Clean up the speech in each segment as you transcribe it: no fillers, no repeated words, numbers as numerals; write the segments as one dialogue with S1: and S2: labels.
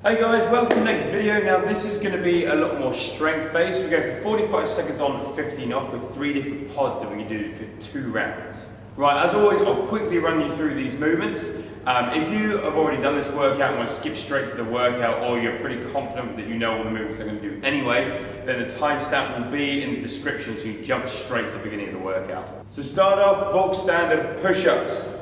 S1: Hey guys, welcome to the next video. Now this is going to be a lot more strength based. We're going for 45 seconds on and 15 off with 3 different pods that we can do for 2 rounds. Right, as always, I'll quickly run you through these movements. If you have already done this workout and want to skip straight to the workout, or you're pretty confident that you know all the movements I'm going to do anyway, then the timestamp will be in the description so you can jump straight to the beginning of the workout. So start off, box standard push-ups.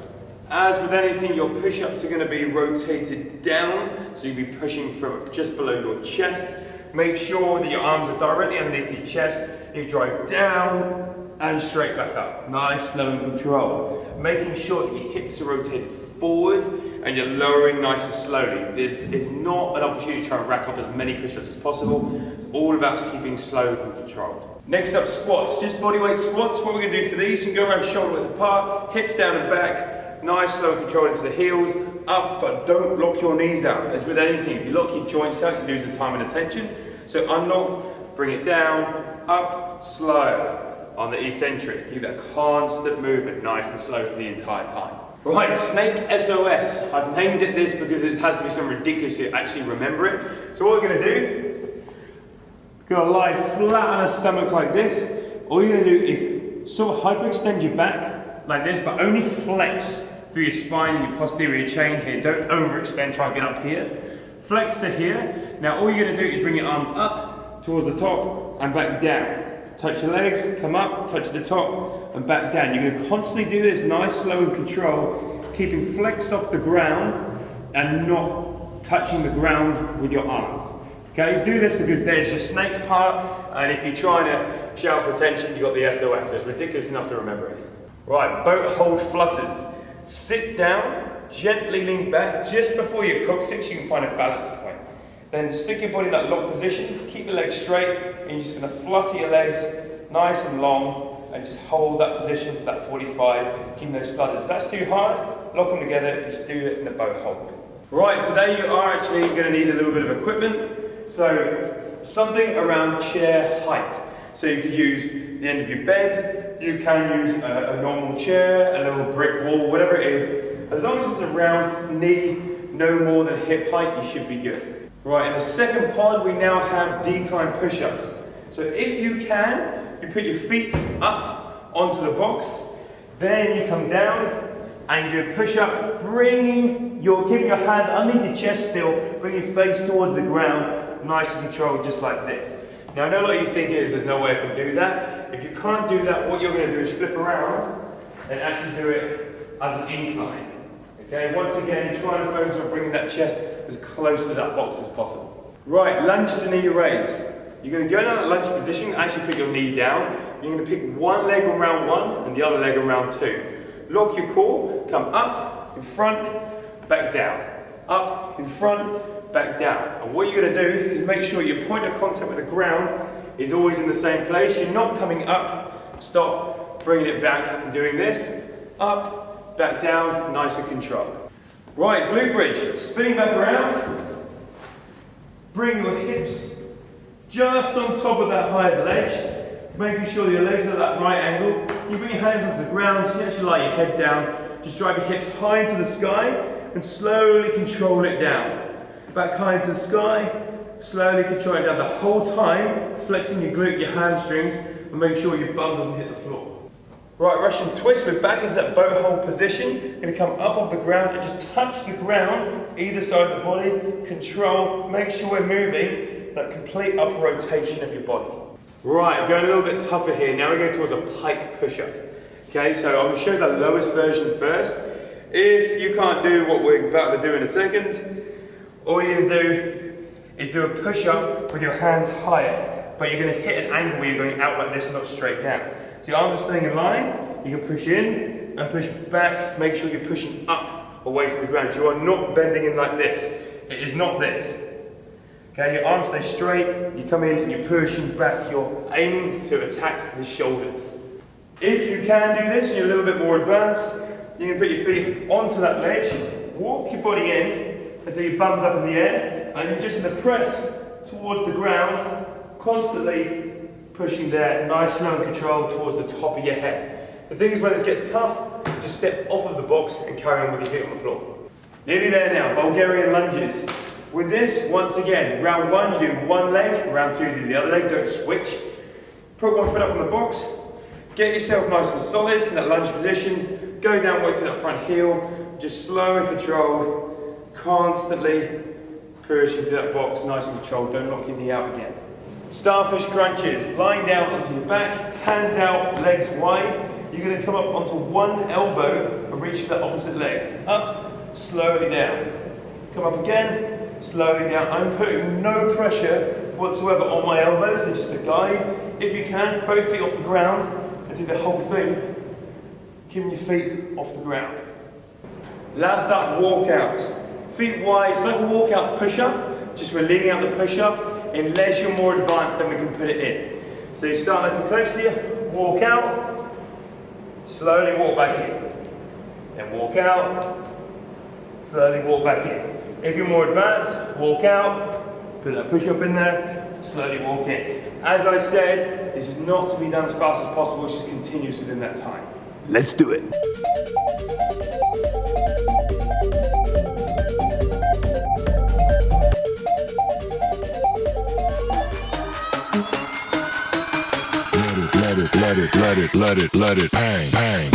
S1: As with anything, your push-ups are going to be rotated down, so you'll be pushing from just below your chest. Make sure that your arms are directly underneath your chest. You drive down and straight back up. Nice, slow and control. Making sure that your hips are rotated forward and you're lowering nice and slowly. There's not an opportunity to try and rack up as many push-ups as possible. It's all about keeping slow and controlled. Next up, squats. Just bodyweight squats. What we're going to do for these, you can go around shoulder width apart, hips down and back. Nice, slow and controlled into the heels, up, but don't lock your knees out. As with anything, if you lock your joints out, you lose the time and attention. So unlocked, bring it down, up, slow. On the eccentric, keep that constant movement, nice and slow for the entire time. Right, snake SOS. I've named it this because it has to be something ridiculous to actually remember it. So what we're going to do, we're going to lie flat on a stomach like this. All you're going to do is sort of hyperextend your back, like this, but only flex through your spine and your posterior chain here. Don't overextend, try and get up here. Flex to here. Now all you're going to do is bring your arms up towards the top and back down. Touch your legs, come up, touch the top and back down. You're going to constantly do this nice, slow and control, keeping flexed off the ground and not touching the ground with your arms. Okay, do this because there's your snake part, and if you're trying to shout for attention, you've got the SOS. It's ridiculous enough to remember it. Right, boat hold flutters. Sit down, gently lean back just before your coccyx, you can find a balance point. Then stick your body in that locked position, keep your legs straight, and you're just going to flutter your legs nice and long, and just hold that position for that 45, keeping those flutters. If that's too hard, lock them together, and just do it in a boat hold. Right, today you are actually going to need a little bit of equipment, so something around chair height. So you could use the end of your bed, you can use a normal chair, a little brick wall, whatever it is. As long as it's around knee, no more than hip height, you should be good. Right, in the second pod, we now have decline push-ups. So if you can, you put your feet up onto the box, then you come down and you do a push-up, keeping your hands underneath your chest still, bring your face towards the ground, nice and controlled, just like this. Now I know a lot of you think there's no way I can do that. If you can't do that, what you're going to do is flip around and actually do it as an incline. Okay, once again, try to focus on bringing that chest as close to that box as possible. Right, lunge to knee raise. You're going to go down that lunge position, actually put your knee down. You're going to pick one leg on round 1 and the other leg on round 2. Lock your core, come up, in front, back down. Up, in front, back down. And what you're going to do is make sure your point of contact with the ground is always in the same place. You're not coming up, stop, bringing it back and doing this. Up, back down, nice and controlled. Right, glute bridge. Spinning back around. Bring your hips just on top of that higher ledge. Making sure your legs are at that right angle. You bring your hands onto the ground, you actually lie your head down. Just drive your hips high into the sky and slowly control it down. Back high into the sky, slowly control it down the whole time, flexing your glute, your hamstrings, and make sure your bum doesn't hit the floor. Right, Russian twist, we're back into that boat hold position. You're going to come up off the ground and just touch the ground, either side of the body, control, make sure we're moving that complete upper rotation of your body. Right, going a little bit tougher here, now we're going towards a pike push-up. Okay, so I'm going to show you the lowest version first. If you can't do what we're about to do in a second, all you're going to do is do a push-up with your hands higher, but you're going to hit an angle where you're going out like this and not straight down. So your arms are staying in line, you can push in and push back, make sure you're pushing up away from the ground. You are not bending in like this. It is not this. Okay, your arms stay straight, you come in and you're pushing back, you're aiming to attack the shoulders. If you can do this and you're a little bit more advanced, you can put your feet onto that ledge, walk your body in, until your bum's up in the air, and you're just going to press towards the ground, constantly pushing there, nice, slow and controlled towards the top of your head. The thing is, when this gets tough, just step off of the box and carry on with your feet on the floor. Nearly there now, Bulgarian lunges. With this, once again, round one you do one leg, round two you do the other leg, don't switch. Put one foot up on the box, get yourself nice and solid in that lunge position, go down way to that front heel, just slow and controlled, constantly pushing through that box, nice and controlled, don't knock your knee out again. Starfish crunches, lying down onto your back, hands out, legs wide. You're going to come up onto one elbow and reach the opposite leg. Up, slowly down. Come up again, slowly down. I'm putting no pressure whatsoever on my elbows, they're just a guide. If you can, both feet off the ground and do the whole thing, keeping your feet off the ground. Last up, walkouts. Feet wide, it's like a walkout push-up, just we're leaning out the push-up. Unless you're more advanced, then we can put it in. So you start nice and close to you, walk out, slowly walk back in. Then walk out, slowly walk back in. If you're more advanced, walk out, put that push-up in there, slowly walk in. As I said, this is not to be done as fast as possible, it's just continuous within that time. Let's do it.
S2: Let it bang, bang.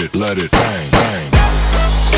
S2: Let it bang, bang.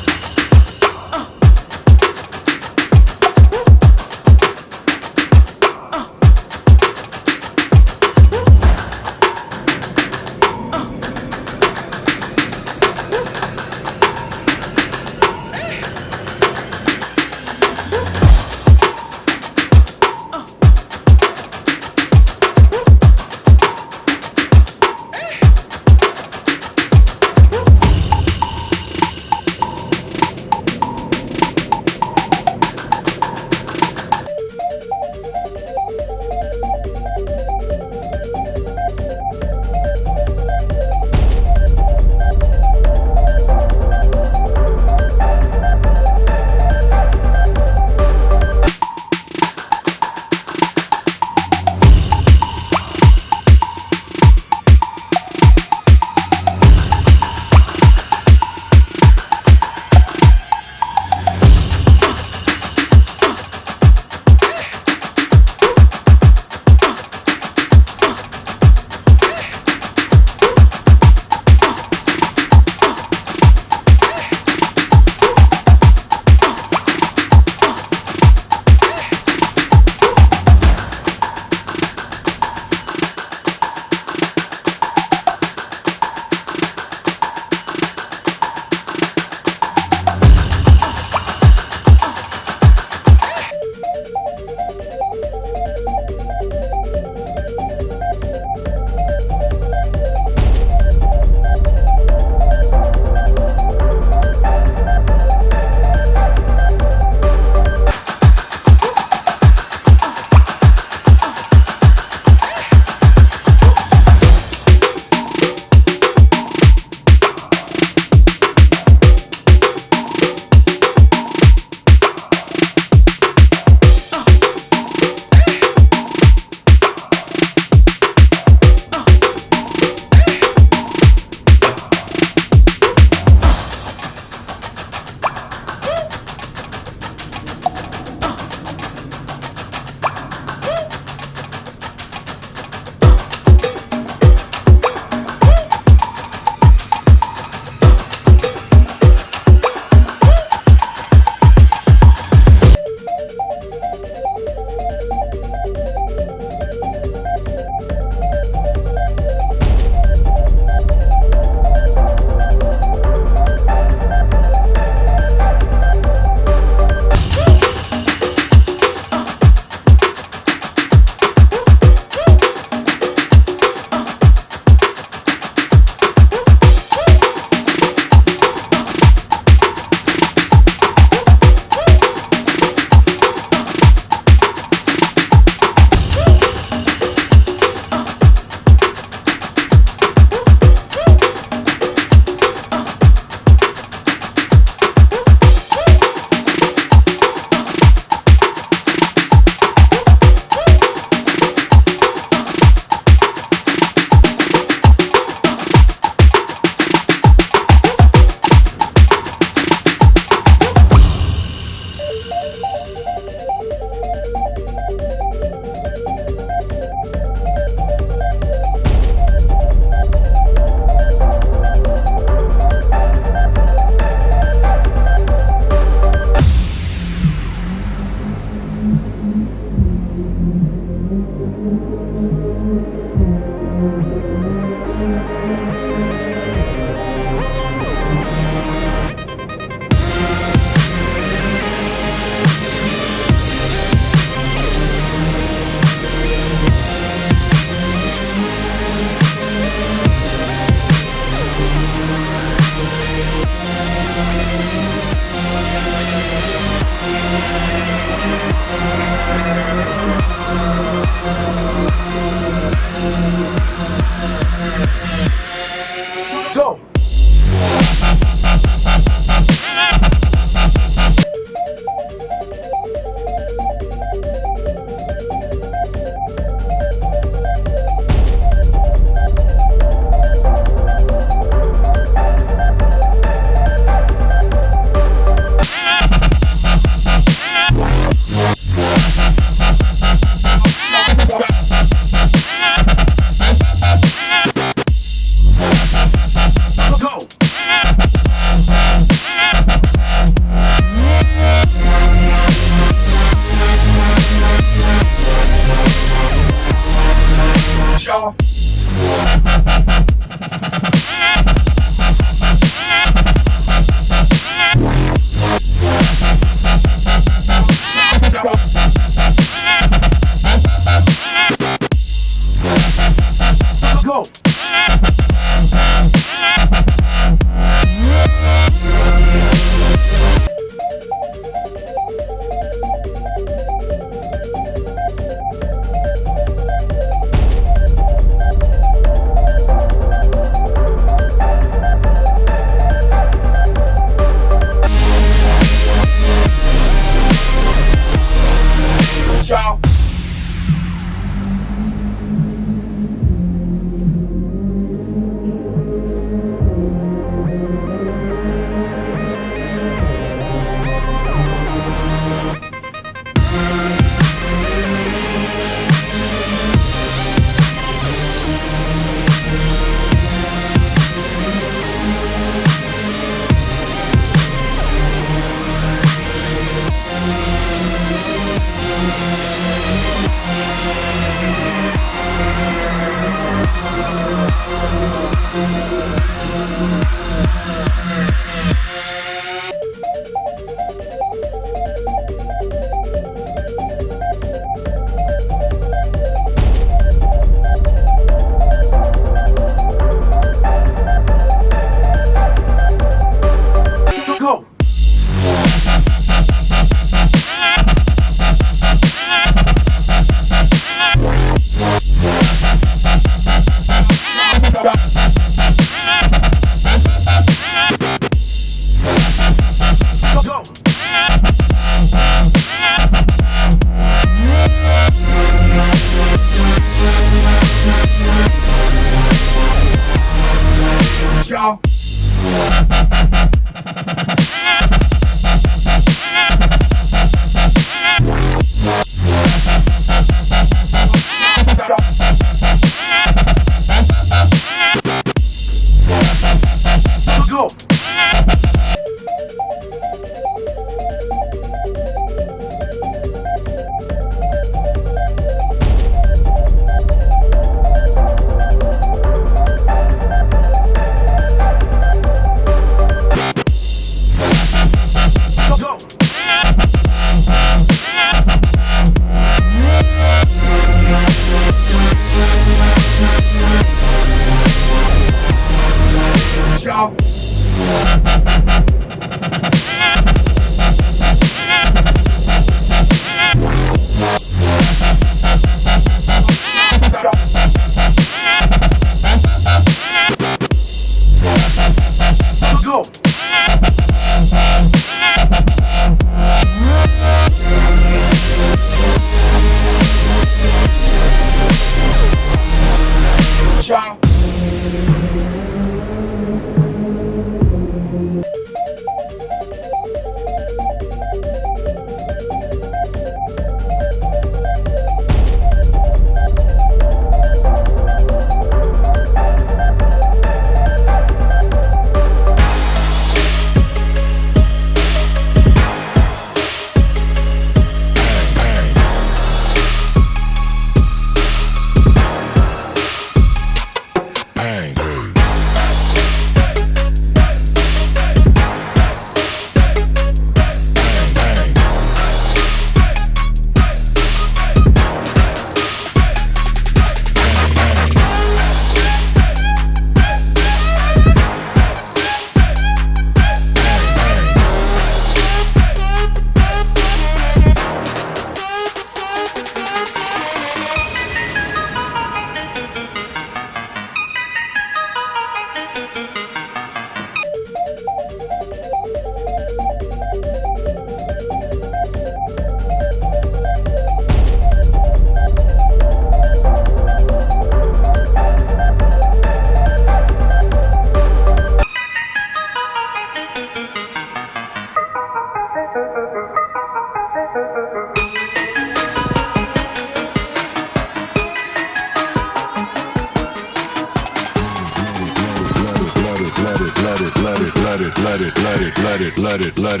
S2: let it bang, bang. Let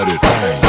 S2: it bang.